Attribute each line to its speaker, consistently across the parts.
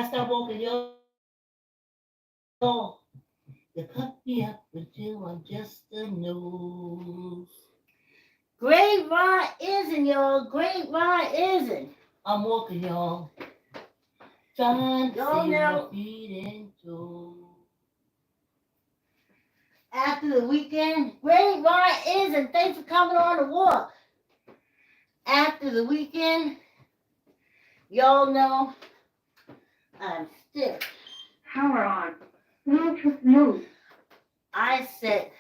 Speaker 1: start walking, yo, you cut me up until I'm just a nose.
Speaker 2: Great Rising, y'all. Great Rising.
Speaker 1: I'm walking, y'all, trying to
Speaker 2: Y'all
Speaker 1: see my
Speaker 2: know,
Speaker 1: feet and toes.
Speaker 2: after the weekend, Great Rising. Thanks for coming on the walk. After the weekend, y'all know I'm stiff.
Speaker 3: Power on. Bluetooth mode.
Speaker 2: I set,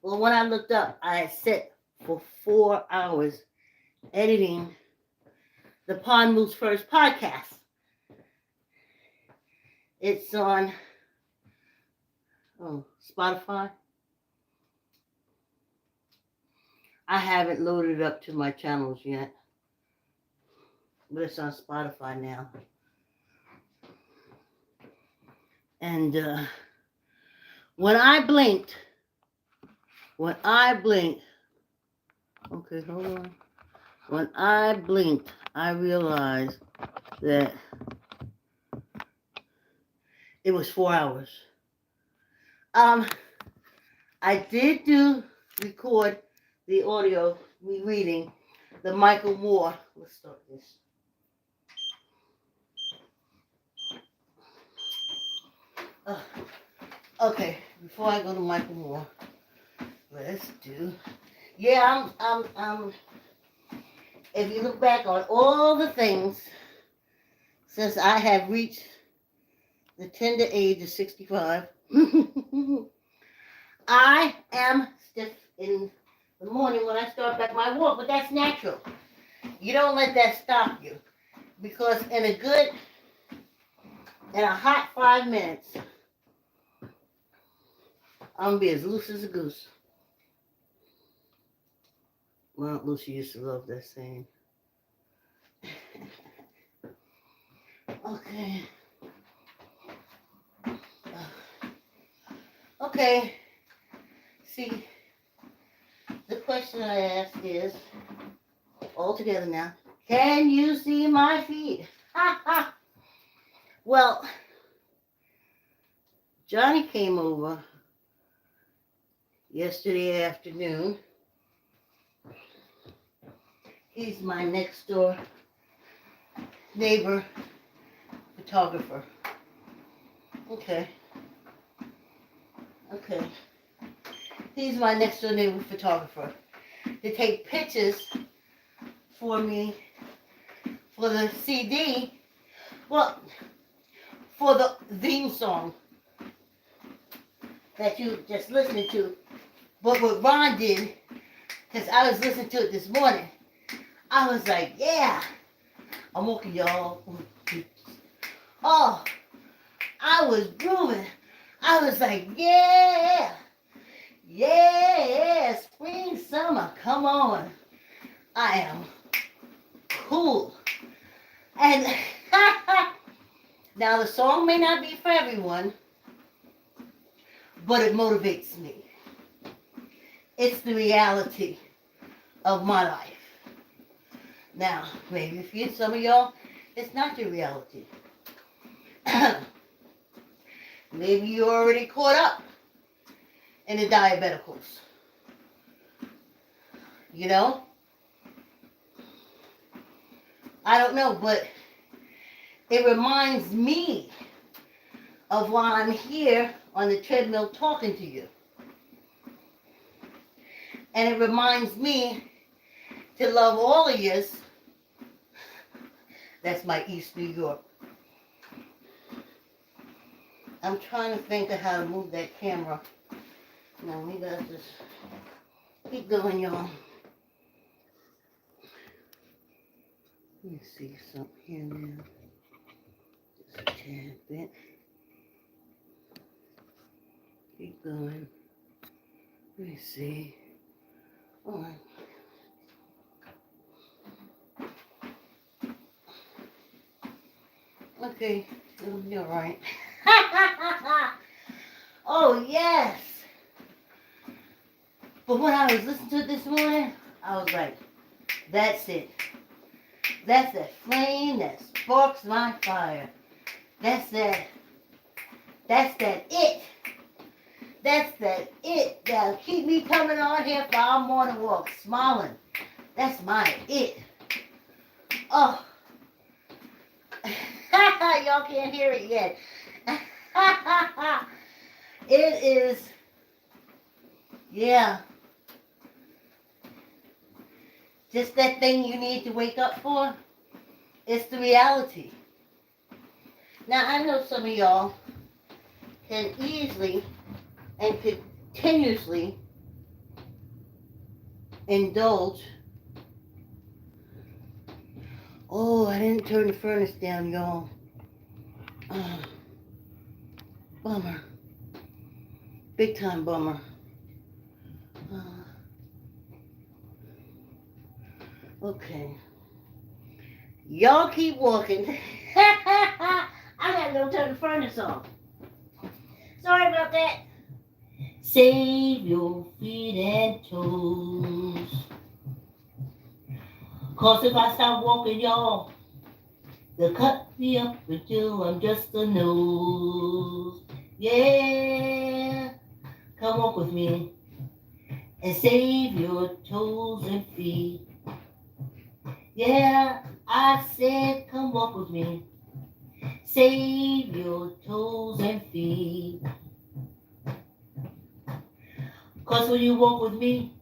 Speaker 2: well, when I looked up, I set for 4 hours editing the Pond Moves First podcast. It's on Spotify. I haven't loaded it up to my channels yet, but it's on Spotify now. And when I blinked, okay, hold on. When I blinked, I realized that it was 4 hours. I did record the audio, me reading the Michael Moore. Let's start this. Okay, before I go to Michael Moore, let's do. Yeah, I'm. If you look back on all the things since I have reached the tender age of 65, I am stiff in the morning when I start back my walk, but that's natural. You don't let that stop you, because in a hot 5 minutes, I'm gonna be as loose as a goose. My Aunt Lucy used to love that saying. Okay. Okay. See, the question I ask is, all together now, can you see my feet? Ha ha. Well, Johnny came over yesterday afternoon. He's my next door neighbor photographer. Okay. He's my next door neighbor photographer to take pictures for me for the CD. Well, for the theme song that you just listened to. But what Ron did, because I was listening to it this morning, I was like, yeah, I'm walking, y'all. Oh, I was grooving. I was like, yeah, spring, summer, come on. I am cool. And now the song may not be for everyone, but it motivates me. It's the reality of my life. Now, maybe for some of y'all, it's not your reality. Maybe you're already caught up in the diabeticals. You know? I don't know, but it reminds me of why I'm here on the treadmill talking to you. And it reminds me to love all of yous. That's my East New York. I'm trying to think of how to move that camera. Now we gotta just keep going, y'all. Let me see something here now. Just a tad bit. Keep going. Let me see. All right. Okay, it'll be all right. Oh, yes. But when I was listening to it this morning, I was like, that's it. That's that flame that sparks my fire. That's that. That's that it. That's that it that'll keep me coming on here for our morning walk, smiling. That's my it. Oh. Y'all can't hear it yet. It is, yeah, just that thing you need to wake up for. It's the reality. Now, I know some of y'all can easily and continuously indulge. Oh, I didn't turn the furnace down, y'all. Bummer. Big time bummer. Okay. Y'all keep walking. I gotta go turn the furnace on. Sorry about that.
Speaker 1: Save your feet and toes. 'Cause if I stop walking, y'all, they'll cut me up until I'm just a nose. Yeah, come walk with me and save your toes and feet. Yeah, I said come walk with me. Save your toes and feet. 'Cause when you walk with me,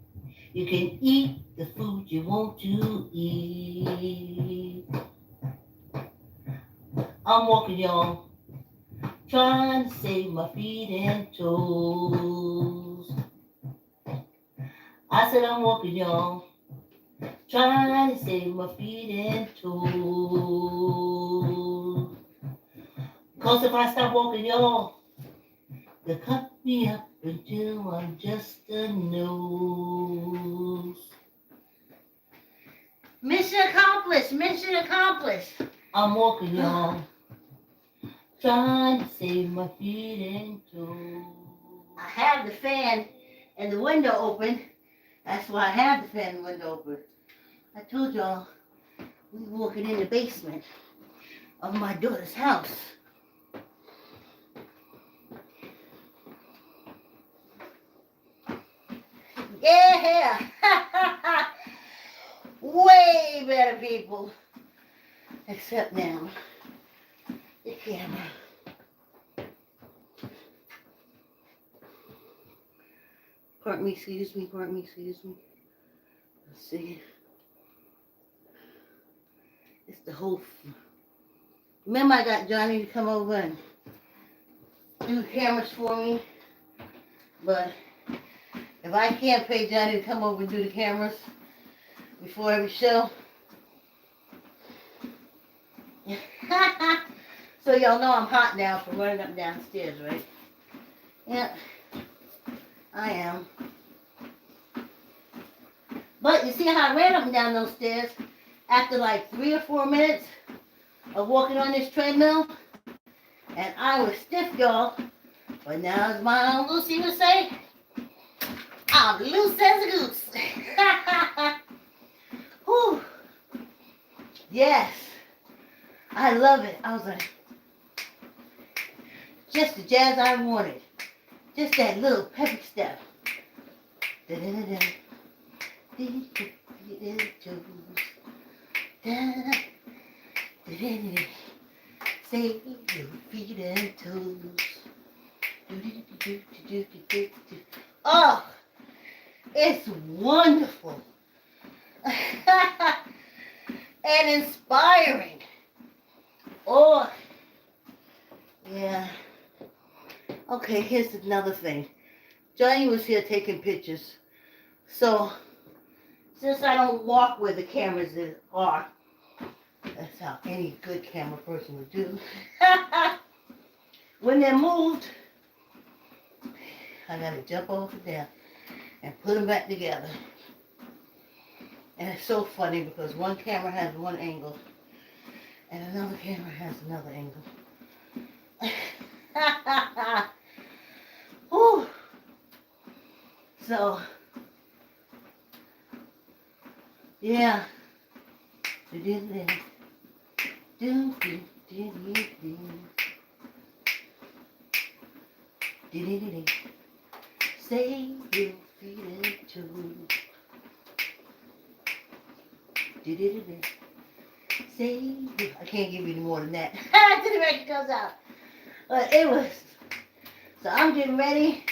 Speaker 1: you can eat the food you want to eat. I'm walking, y'all, trying to save my feet and toes. I said I'm walking, y'all, trying to save my feet and toes. 'Cause if I stop walking, y'all, they'll cut me up until I'm just a nose.
Speaker 2: Mission accomplished. Mission accomplished.
Speaker 1: I'm walking, y'all, trying to save my feet and toes.
Speaker 2: I have the fan and the window open. That's why I have the fan and the window open. I told y'all we were walking in the basement of my daughter's house. Yeah! Way better people. Except now, the camera. Pardon me, excuse me, pardon me, excuse me. Let's see. It's the whole. Remember, I got Johnny to come over and do the cameras for me. But if I can't pay Johnny to come over and do the cameras before every show, so y'all know I'm hot now from running up and downstairs, right? Yeah, I am. But you see how I ran up and down those stairs after like 3 or 4 minutes of walking on this treadmill? And I was stiff, y'all. But now, as my Aunt Lucy would say, I'm loose as a goose. Whew. Yes. I love it. I was like, just the jazz I wanted. Just that little peppy step. Da-da-da-da. Save your feet and toes. Oh, it's wonderful. And inspiring. Oh, yeah. Okay, here's another thing. Johnny was here taking pictures. So, since I don't walk where the cameras are, that's how any good camera person would do. When they're moved, I gotta jump over there and put them back together. And it's so funny because one camera has one angle and another camera has another angle. Whew. So, yeah. Say you feel it too. Say you. I can't give you any more than that. Until the record comes out. But it was. So I'm getting ready.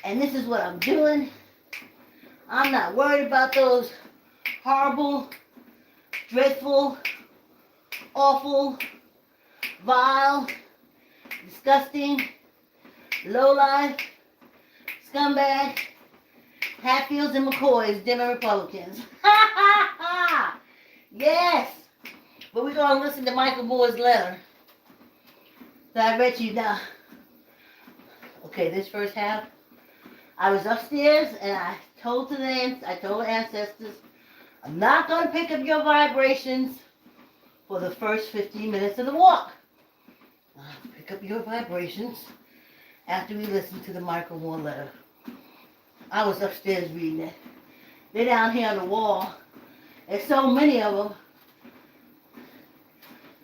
Speaker 2: And this is what I'm doing. I'm not worried about those horrible, dreadful, awful, vile, disgusting, lowlife, scumbag, Hatfields and McCoys, Demon Republicans. Ha ha ha! Yes! But we're going to listen to Michael Moore's letter that I read you now. Okay, this first half. I was upstairs and I told the ancestors, I'm not going to pick up your vibrations for the first 15 minutes of the walk. I'll pick up your vibrations after we listen to the Michael Moore letter. I was upstairs reading it. They're down here on the wall. There's so many of them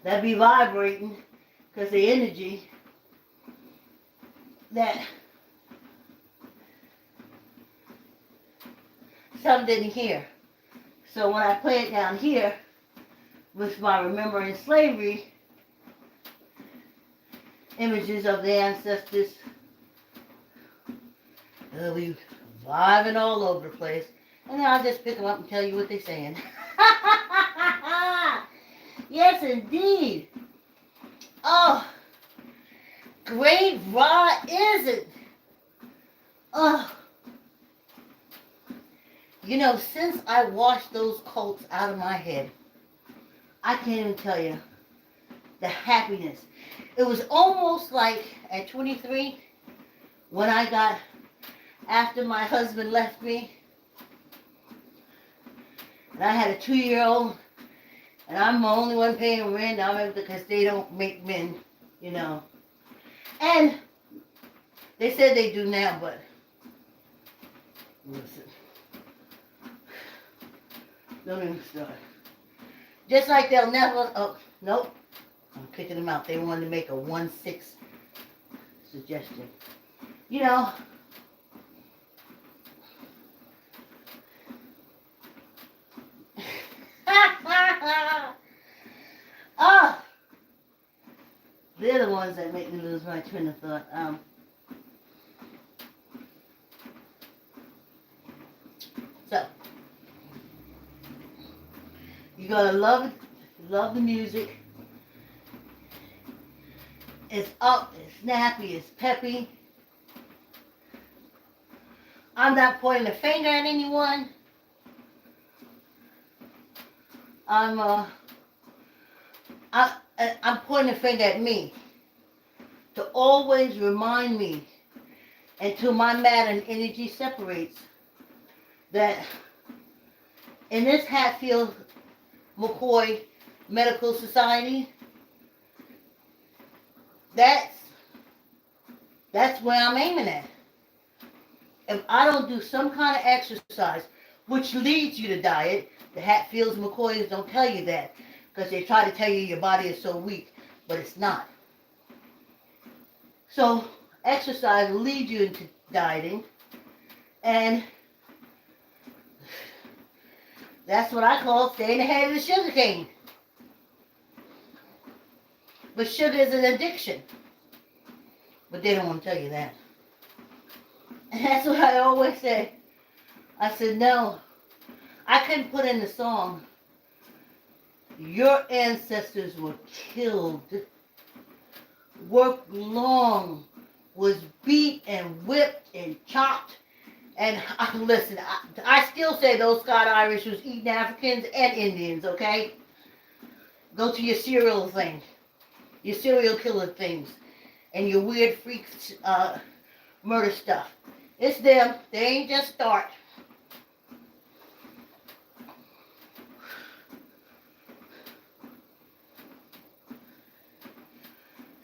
Speaker 2: that be vibrating because the energy that some didn't hear. So when I play it down here with my remembering slavery images of the ancestors, they'll be vibing all over the place. And then I'll just pick them up and tell you what they're saying. Yes, indeed. Oh, great raw is it? Oh. You know, since I washed those cults out of my head, I can't even tell you the happiness. It was almost like at 23, when I got, after my husband left me, and I had a 2-year-old, and I'm the only one paying rent now because they don't make men, you know. And they said they do now, but listen. Don't even start. Just like they'll never, oh, nope. I'm kicking them out. They wanted to make a 1-6 suggestion. You know, oh, they're the ones that make me lose my train of thought. So, you gotta love the music. It's up, it's snappy, it's peppy. I'm not pointing a finger at anyone. I'm pointing a finger at me to always remind me until my matter and energy separates that in this Hatfield McCoy Medical Society, that's where I'm aiming at. If I don't do some kind of exercise, which leads you to diet, the Hatfields and McCoys don't tell you that because they try to tell you your body is so weak, but it's not. So exercise will lead you into dieting, and that's what I call staying ahead of the sugar cane. But sugar is an addiction. But they don't want to tell you that. And that's what I always say. I said, no. I couldn't put in the song, your ancestors were killed, worked long, was beat and whipped and chopped. And listen, I still say those Scott Irish was eating Africans and Indians, okay? Go to your serial thing, your serial killer things, and your weird freak murder stuff. It's them. They ain't just start.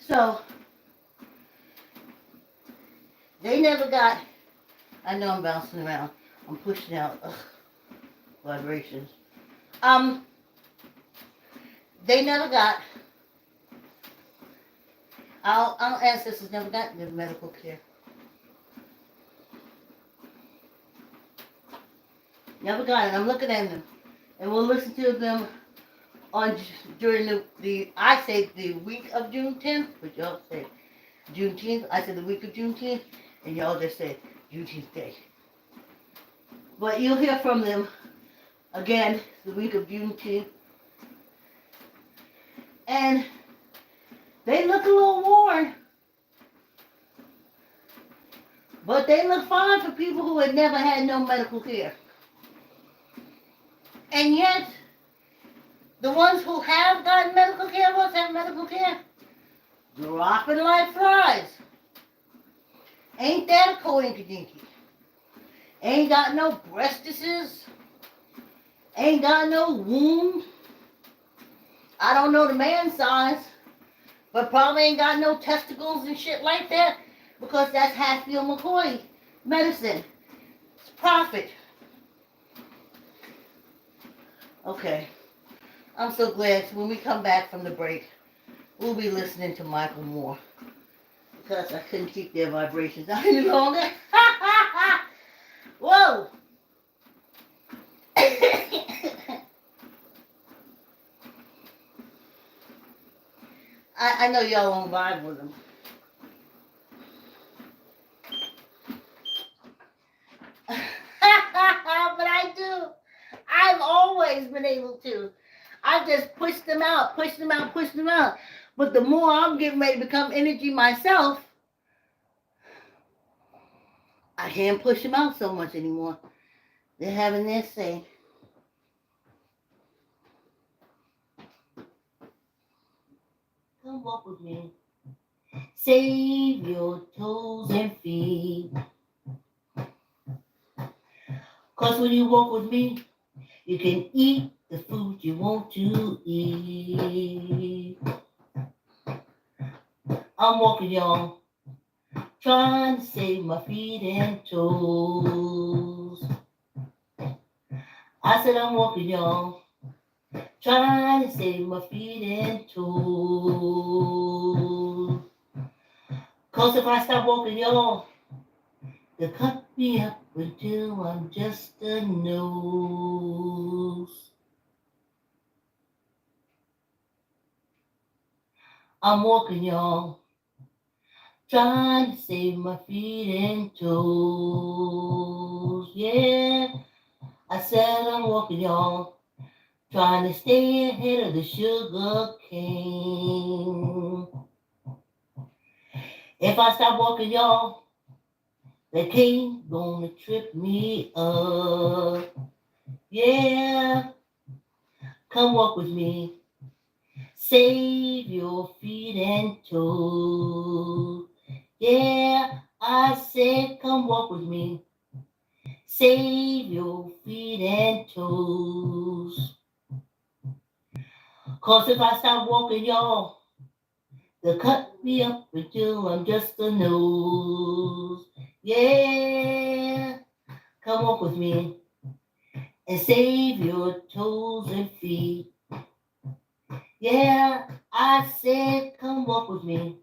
Speaker 2: So, they never got, I know I'm bouncing around. I'm pushing out vibrations. They never got, Our ancestors never got their medical care. Never got it. I'm looking at them, and we'll listen to them on during the I say the week of June 10th, but y'all say Juneteenth. I said the week of Juneteenth, and y'all just said Juneteenth Day. But you'll hear from them again the week of Juneteenth, and they look a little worn, but they look fine for people who had never had no medical care. And yet, the ones who have gotten medical care, have medical care, dropping like flies. Ain't that a coinkydinky? Ain't got no breastises. Ain't got no wound. I don't know the man size, but probably ain't got no testicles and shit like that, because that's Hatfield McCoy medicine. It's profit. Okay. I'm so glad when we come back from the break, we'll be listening to Michael Moore, because I couldn't keep their vibrations out any longer. Whoa! I know y'all won't vibe with them. But I do. I've always been able to. I've just pushed them out. But the more I'm getting ready to become energy myself, I can't push them out so much anymore. They're having their say.
Speaker 1: Come walk with me. Save your toes and feet. 'Cause when you walk with me, you can eat the food you want to eat. I'm walking, y'all, trying to save my feet and toes. I said I'm walking, y'all, trying to save my feet and toes. 'Cause if I stop walking, y'all, they'll cut me up until I'm just a nose. I'm walking, y'all, trying to save my feet and toes. Yeah, I said I'm walking, y'all, trying to stay ahead of the sugar cane. If I stop walking, y'all, the cane gonna trip me up. Yeah, come walk with me. Save your feet and toes. Yeah, I said come walk with me. Save your feet and toes. 'Cause if I stop walking, y'all, they'll cut me up until I'm just a nose. Yeah, come walk with me and save your toes and feet. Yeah, I said come walk with me.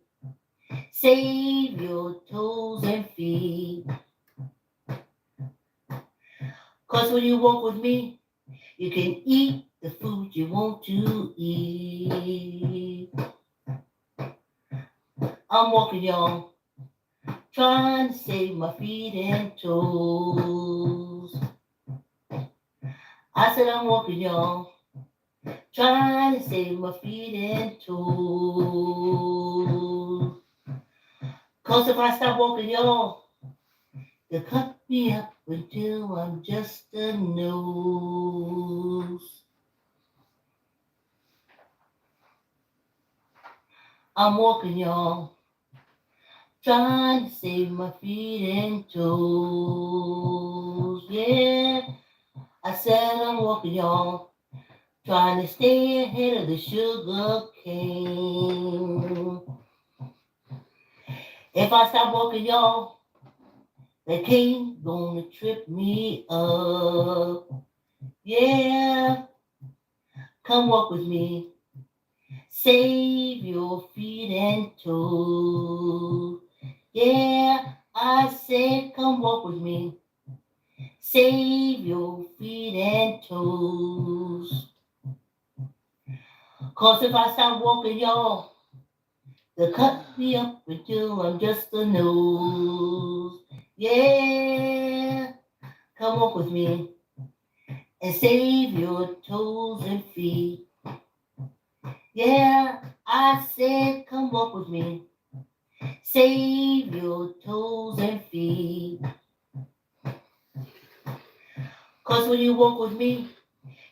Speaker 1: Save your toes and feet. 'Cause when you walk with me, you can eat the food you want to eat. I'm walking, y'all, trying to save my feet and toes. I said I'm walking, y'all, trying to save my feet and toes. 'Cause if I stop walking, y'all, they'll cut me up until I'm just a nose. I'm walking, y'all, trying to save my feet and toes. Yeah, I said I'm walking, y'all, trying to stay ahead of the sugar cane. If I stop walking, y'all, the cane gonna trip me up. Yeah, come walk with me. Save your feet and toes. Yeah, I said, come walk with me. Save your feet and toes. 'Cause if I stop walking, y'all, they'll cut me up until I'm just a nose. Yeah, come walk with me and save your toes and feet. Yeah, I said, come walk with me. Save your toes and feet. 'Cause when you walk with me,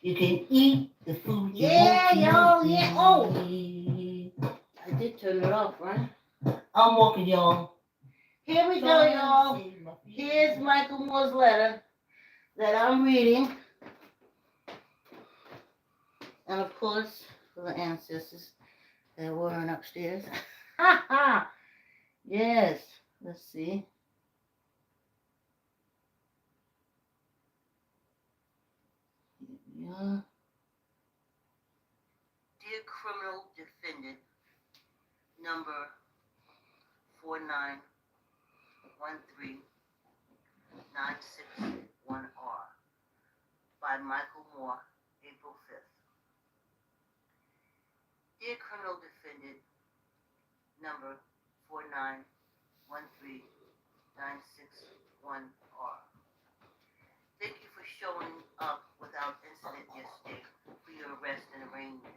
Speaker 1: you can eat the food you
Speaker 2: Yeah,
Speaker 1: want
Speaker 2: y'all,
Speaker 1: to
Speaker 2: yeah. Oh,
Speaker 1: eat.
Speaker 2: I did turn it off, right?
Speaker 1: I'm walking, y'all.
Speaker 2: Here we go, y'all. Here's Michael Moore's letter that I'm reading. And of course, for the ancestors that weren't upstairs. Ha ha! Yes. Let's see. Yeah. Dear criminal defendant, number 4913961R, by Michael Moore, April 5th. Dear criminal defendant, number 4913961R, thank you for showing up without incident yesterday for your arrest and arraignment.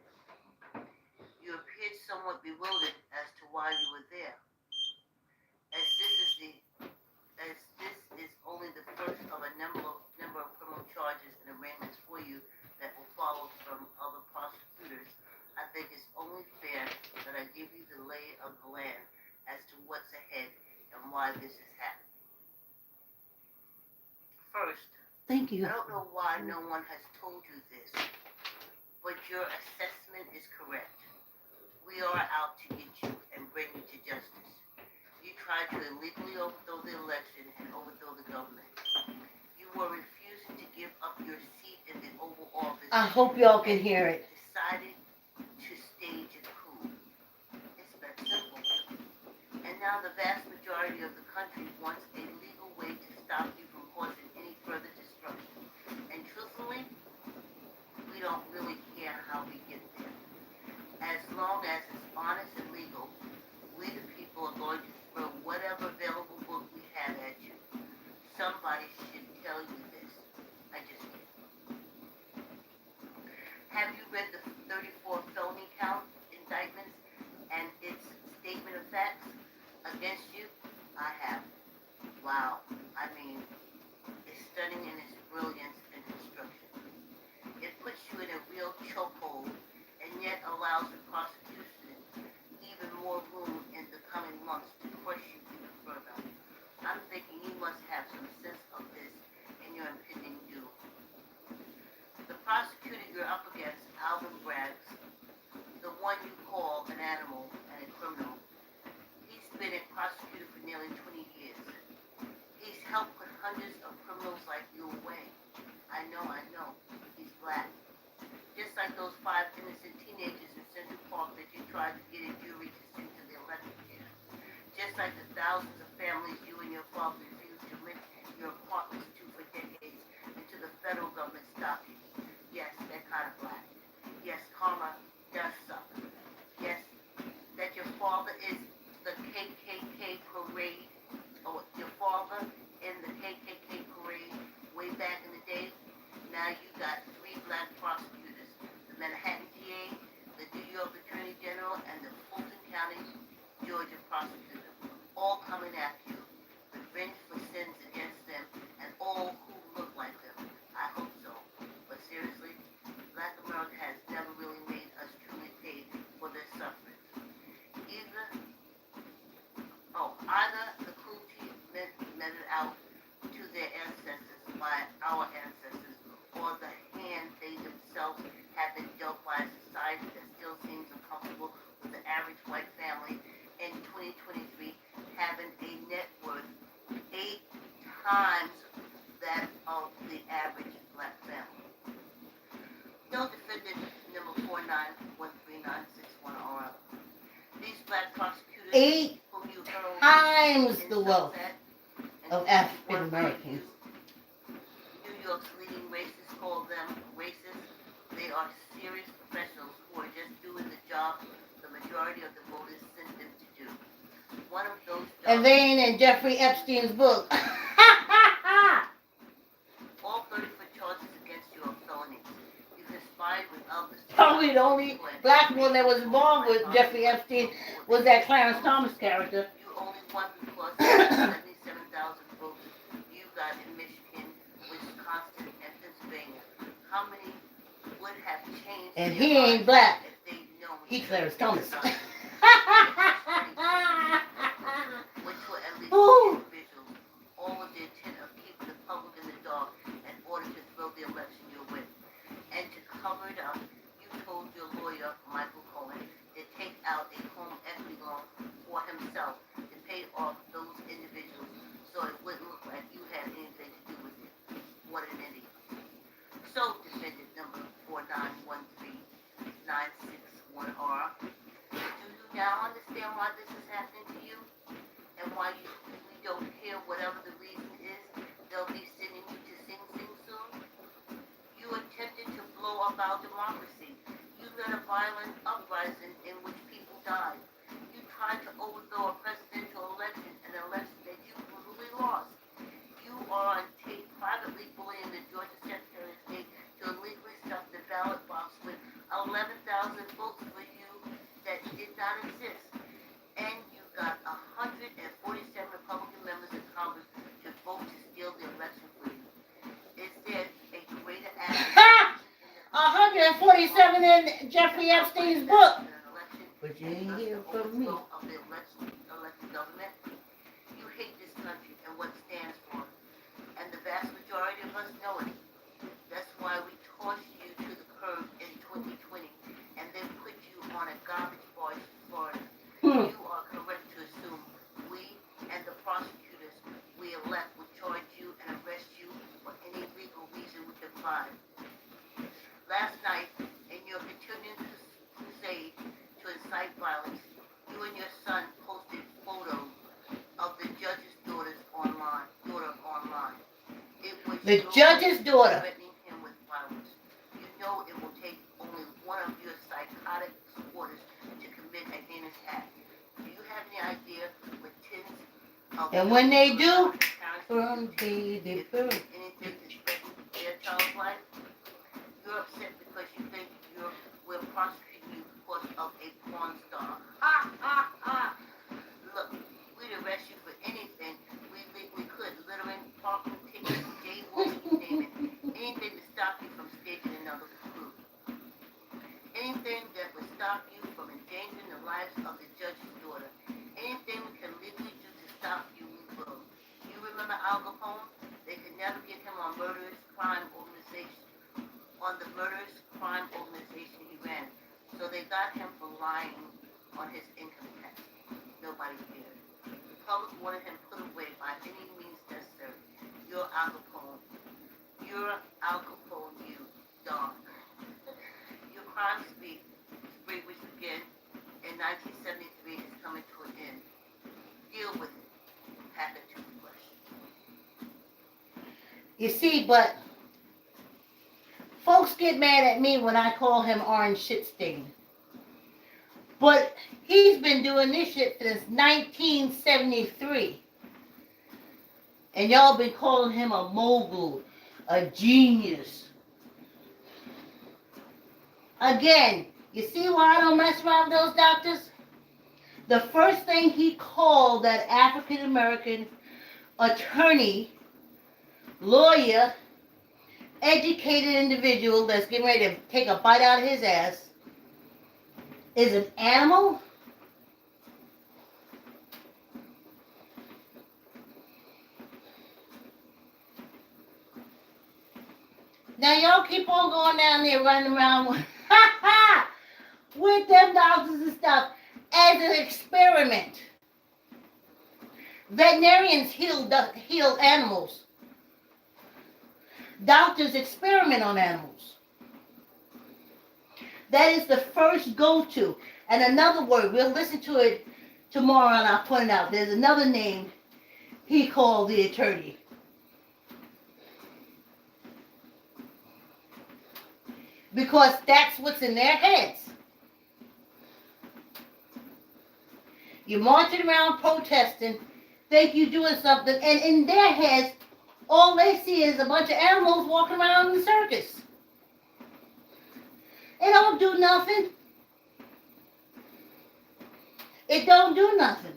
Speaker 2: You appeared somewhat bewildered as to why you were there. As this is only the first of a number of criminal charges and arraignments for you that will follow from other prosecutors, I think it's only fair that I give you the lay of the land as to what's ahead and why this is happening. First, thank you. I don't know why no one has told you this, but your assessment is correct. We are out to get you and bring you to justice. You tried to illegally overthrow the election and overthrow the government. You were refusing to give up your seat in the Oval Office. I hope y'all can hear it. Decided to stage a coup. It's that simple. And now the vast majority of the country wants a legal way to stop you from causing any further destruction. And truthfully, we don't really care how we get there. As long as it's honest and legal, we the people are going to throw whatever available book we have at you. Somebody should tell you this. I just did. Have you read the 34 felony count indictments and its statement of facts against you? I have. Wow. I mean, it's stunning in its brilliance and construction. It puts you in a real chokehold and yet allows the prosecution even more room in the coming months to crush you even further. I'm thinking you must have some sense of this in your impending doom. The prosecutor you're up against, Alvin Braggs, the one you call an animal and a criminal, he's been a prosecutor for nearly 20 years. He's helped put hundreds of criminals like you away. I know. He's black. Just like those 5 innocent teenagers in Central Park that you tried to get a jury to send to the election chair. Just like the thousands of families you and your father refused to rent your apartments to for decades until the federal government stopped you. Yes, that kind of black. Yes, karma does suck. Yes, that your father is the KKK parade, or your father in the KKK parade way back in the day. Now you got 3 black prosecutors, the Manhattan DA, the New York Attorney General, and the Fulton County, Georgia prosecutor, all coming at you, revenge for sins against them, and all who look like them. I hope so. But seriously, Black America has never really made us truly pay for their suffering. Either the cruelty meted out to their ancestors by our ancestors, or the hand they themselves have been dealt by a society that still seems uncomfortable with the average white family in 2023 having a net worth 8 times that of the average black family. No defendant number 4913961R
Speaker 1: black prosecutors
Speaker 2: 8
Speaker 1: whom you hurled
Speaker 2: times the
Speaker 1: insults
Speaker 2: wealth
Speaker 1: at, and
Speaker 2: of
Speaker 1: who
Speaker 2: African
Speaker 1: work for
Speaker 2: Americans.
Speaker 1: you. New York's leading racists call them racist. They are serious professionals who are just doing the job the majority of the voters sent them to do. One of those jobs.
Speaker 2: And they ain't in Jeffrey Epstein's book.
Speaker 1: All 34 charges against you are felonies. You conspired with others.
Speaker 2: Probably the only black one that was involved with Jeffrey Epstein was that Clarence Thomas character.
Speaker 1: You only won because of the 77,000 votes you got in Michigan, Wisconsin, and Pennsylvania. How many would have changed
Speaker 2: And
Speaker 1: their
Speaker 2: he ain't
Speaker 1: lives
Speaker 2: black.
Speaker 1: if they'd known
Speaker 2: He
Speaker 1: you
Speaker 2: Clarence
Speaker 1: were
Speaker 2: Thomas.
Speaker 1: done? Which were at least
Speaker 2: Ooh.
Speaker 1: individuals, all with the intent of keeping the public in the dark in order to throw the election your way. And to cover it up, you told your lawyer, Michael Cohen, to take out a home equity loan for himself to pay off those individuals so it wouldn't look like you had anything to do with it. What an idiot. So, defendant number 4913961R, do you now understand why this is happening to you? And why we don't care whatever the reason is, they'll be sending you to Sing Sing soon? You attempted to blow up our democracy. You led a violent uprising in which people died. You tried to overthrow a presidential election, an election that you brutally lost. You are on tape privately bullying the Georgia Secretary of State to illegally stuff the ballot box with 11,000 votes for you that did not exist. And you got 147 Republican members in Congress to vote to steal the election for you. Is there a greater act?
Speaker 2: 147 in Jeffrey Epstein's book. But you ain't hear from me.
Speaker 1: Of the elected government. You hate this country and what it stands for. And the vast majority of us know it. That's why we tossed you to the curb in 2020 and then put you on a garbage barge to Florida. You are correct to assume we and the prosecutors we elect will charge you and arrest you for any legal reason we can find. Last night, in your continuing crusade to incite violence, you and your son posted photos of the judge's daughter online. It was
Speaker 2: The judge's daughter.
Speaker 1: threatening him with violence. You know it will take only one of your psychotic supporters to commit a heinous act. Do you have any idea what tens of
Speaker 2: And when they do,
Speaker 1: parents
Speaker 2: from baby boom.
Speaker 1: anything to threaten their child's life? You're upset because you think we're prosecuting you because of a porn star. Ha ha ha! Look, we'd arrest you for anything we could, littering, parking tickets, jaywalking, you name it. Anything to stop you from staging another coup. Anything that would stop you from endangering the lives of the judge's daughter. Anything we can legally do to stop you, we will. You remember Al Capone? They could never get him on the murderous crime organization he ran. So they got him for lying on his income tax. Nobody cared. The public wanted him put away by any means necessary. You're Al Capone. You're Al Capone, you dog. Your crime spree, which began in 1973, is coming to an end. Deal with it. Pack a toothbrush.
Speaker 2: You see, but folks get mad at me when I call him Orange Shit Stain. But he's been doing this shit since 1973. And y'all been calling him a mogul, a genius. Again, you see why I don't mess around with those doctors? The first thing he called that African American attorney, lawyer, educated individual that's getting ready to take a bite out of his ass is an animal? Now y'all keep on going down there running around with them doctors and stuff as an experiment. Veterinarians heal animals. Doctors experiment on animals. That is the first go-to. And another word, we'll listen to it tomorrow and I'll point it out. There's another name he called the attorney. Because that's what's in their heads. You're marching around protesting, think you're doing something, and in their heads, all they see is a bunch of animals walking around in the circus. It don't do nothing. It don't do nothing.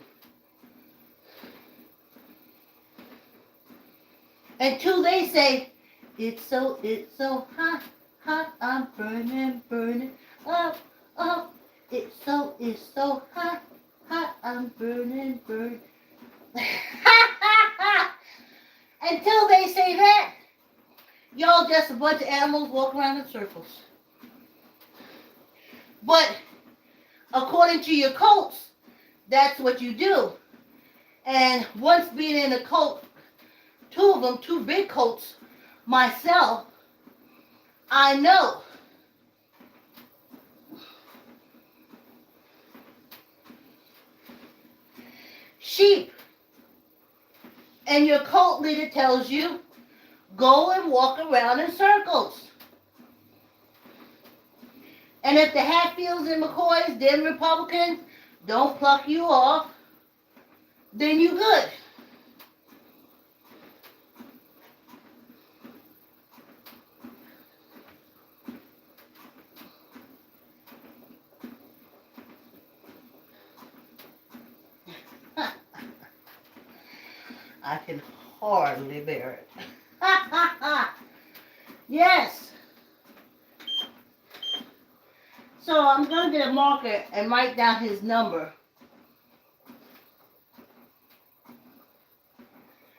Speaker 2: Until they say, it's so hot, hot, I'm burning, burning, up, up. It's so hot, hot, I'm burning, burning. Until they say that, y'all just a bunch of animals walking around in circles. But according to your cults, that's what you do. And once being in a cult, two of them, two big cults, myself, I know. Sheep. And your cult leader tells you, go and walk around in circles. And if the Hatfields and McCoys, them Republicans, don't pluck you off, then you good. I can hardly bear it. Yes. So I'm going to get a marker and write down his number.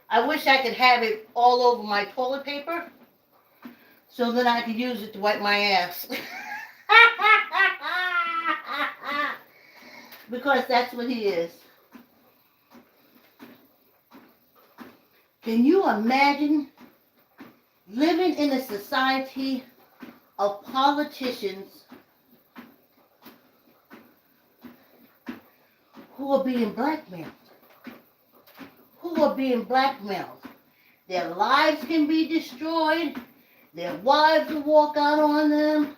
Speaker 2: I wish I could have it all over my toilet paper so that I could use it to wipe my ass. Because that's what he is. Can you imagine living in a society of politicians who are being blackmailed? Who are being blackmailed? Their lives can be destroyed. Their wives will walk out on them.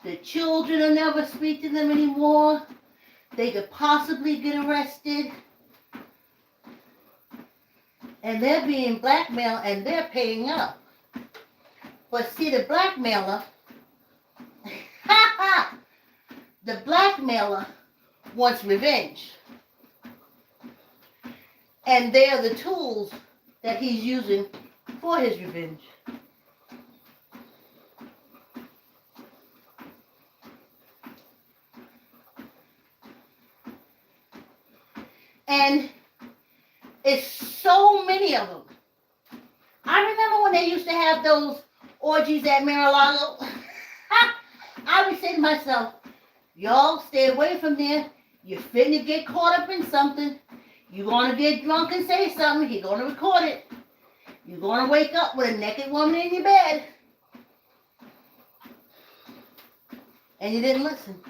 Speaker 2: The children will never speak to them anymore. They could possibly get arrested. And they're being blackmailed and they're paying up. But see, the blackmailer, the blackmailer wants revenge. And they're the tools that he's using for his revenge. And it's so many of them. I remember when they used to have those orgies at Mar-a-Lago. I would say to myself, y'all stay away from there. You're finna get caught up in something. You're going to get drunk and say something. He's going to record it. You're going to wake up with a naked woman in your bed. And you didn't listen.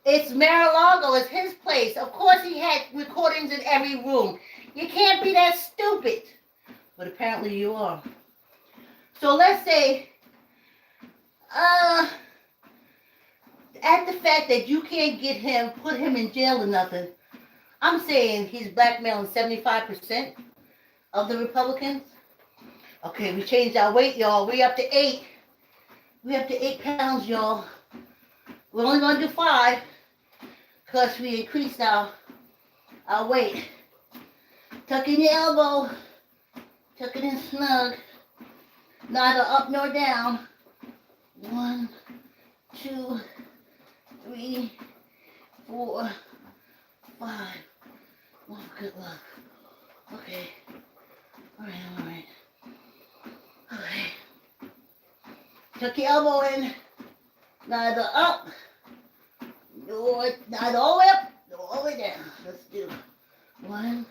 Speaker 2: It's Mar-a-Lago. It's his place. Of course he had recordings in every room. You can't be that stupid. But apparently you are. So let's say, at the fact that you can't get him, put him in jail or nothing, I'm saying he's blackmailing 75% of the Republicans. Okay, we changed our weight, y'all. We up to 8. We up to 8 pounds, y'all. We're only going to do 5 because we increased our weight. Tuck in your elbow. Tuck it in snug. Neither up nor down. 1, 2, 3, 4, 5. Oh, good luck. Okay. Alright. Okay. Tuck your elbow in. Neither up, nor neither all the way up, nor all the way down. Let's do 1,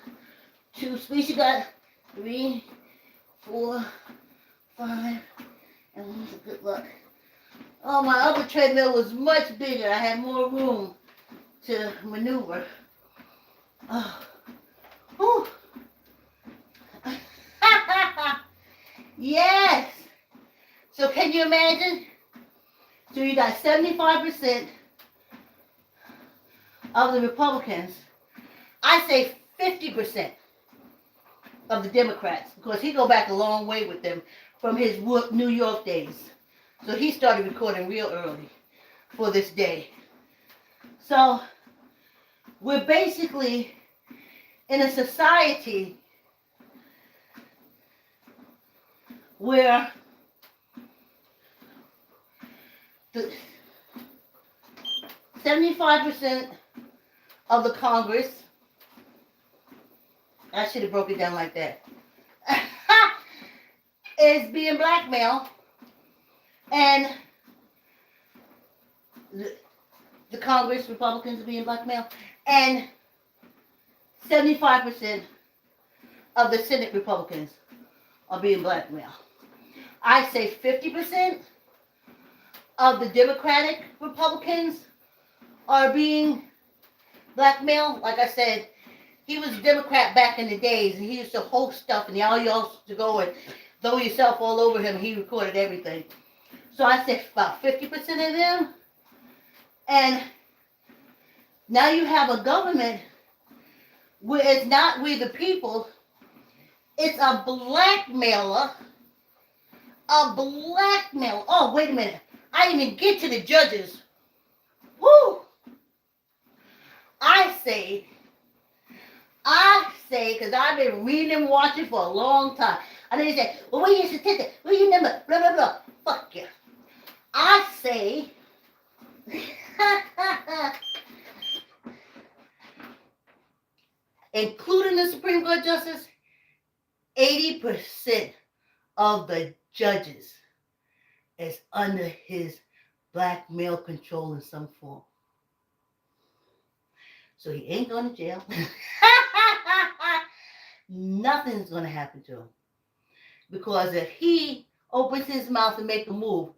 Speaker 2: 2, squeeze your gut. 3, 4, 5, and 1 for good luck. Oh, my other treadmill was much bigger. I had more room to maneuver. Oh. Whew. Yes. So can you imagine? So you got 75% of the Republicans. I say 50% of the Democrats, because he go back a long way with them from his New York days. So he started recording real early for this day. So we're basically in a society where the 75% of the Congress, I should have broke it down like that, is being blackmailed, and the Congress Republicans are being blackmailed, and 75% of the Senate Republicans are being blackmailed. I say 50% of the Democratic Republicans are being blackmailed. Like I said, he was a Democrat back in the days, and he used to host stuff, and all y'all used to go and throw yourself all over him, and he recorded everything. So I said about 50% of them. And now you have a government where it's not we the people, it's a blackmailer. A blackmailer. Oh, wait a minute. I didn't even get to the judges. Woo! I say, because I've been reading and watching for a long time. And then they say, well, where your statistic? Where your number? Blah, blah, blah. Fuck you. I say, including the Supreme Court justice, 80% of the judges is under his blackmail control in some form. So he ain't going to jail. Nothing's going to happen to him. Because if he opens his mouth and make a move,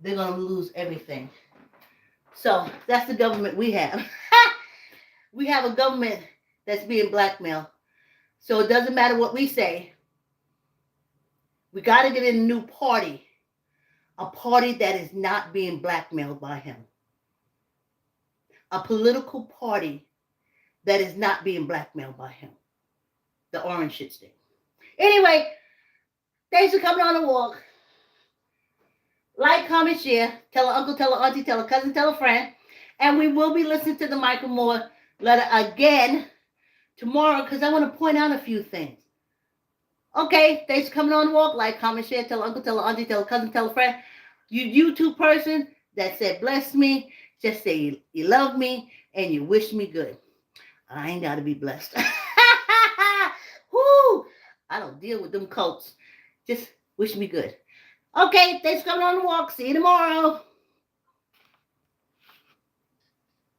Speaker 2: they're going to lose everything. So that's the government we have. We have a government that's being blackmailed. So it doesn't matter what we say. We got to get in a new party. A party that is not being blackmailed by him. A political party that is not being blackmailed by him. The orange shit stick. Anyway, thanks for coming on the walk. Like, comment, share. Tell an uncle, tell an auntie, tell a cousin, tell a friend. And we will be listening to the Michael Moore letter again tomorrow, because I want to point out a few things. Okay, thanks for coming on the walk. Like, comment, share. Tell an uncle, tell an auntie, tell a cousin, tell a friend. You YouTube person that said bless me, just say you love me and you wish me good. I ain't got to be blessed. Woo! I don't deal with them cults. Just wish me good. Okay, thanks for coming on the walk. See you tomorrow.